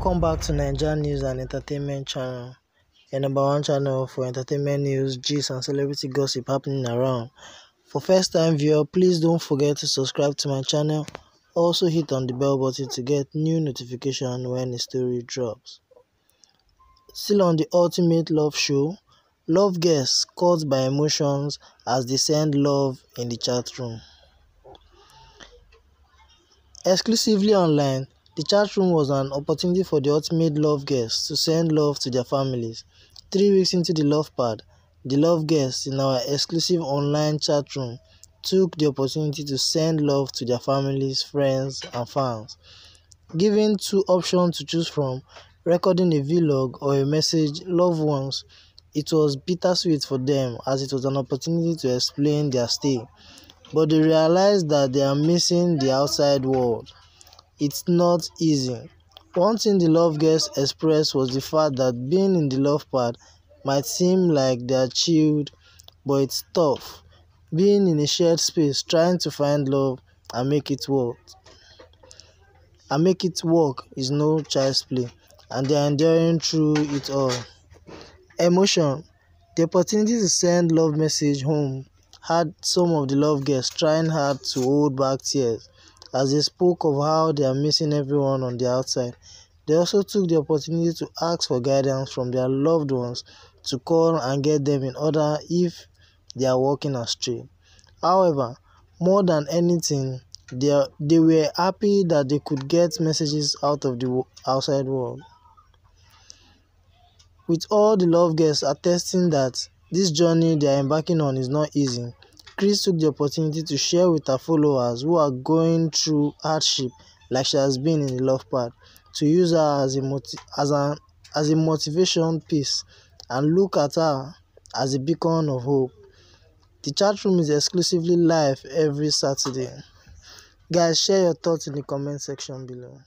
Welcome back to NAIJA News and Entertainment Channel, your number one channel for entertainment news, gist and celebrity gossip happening around. For first time viewer, please don't forget to subscribe to my channel. Also hit on the bell button to get new notification when a story drops. Still on the ultimate love show, love guests caught by emotions as they send love in the chat room. Exclusively online, the chat room was an opportunity for the ultimate love guests to send love to their families. 3 weeks into the love pad, the love guests in our exclusive online chat room took the opportunity to send love to their families, friends, and fans. Given 2 options to choose from, recording a vlog or a message loved ones, it was bittersweet for them as it was an opportunity to explain their stay. But they realized that they are missing the outside world. It's not easy. One thing the love guests expressed was the fact that being in the love pad might seem like they are chilled, but it's tough. Being in a shared space, trying to find love and make it work is no child's play, and they are enduring through it all. Emotion. The opportunity to send love message home had some of the love guests trying hard to hold back tears as they spoke of how they are missing everyone on the outside. They also took the opportunity to ask for guidance from their loved ones to call and get them in order if they are walking astray. However, more than anything, they were happy that they could get messages out of the outside world. With all the love guests attesting that this journey they are embarking on is not easy, Chris took the opportunity to share with her followers who are going through hardship like she has been in the love part, to use her as a motivation piece and look at her as a beacon of hope. The chat room is exclusively live every Saturday. Guys, share your thoughts in the comment section below.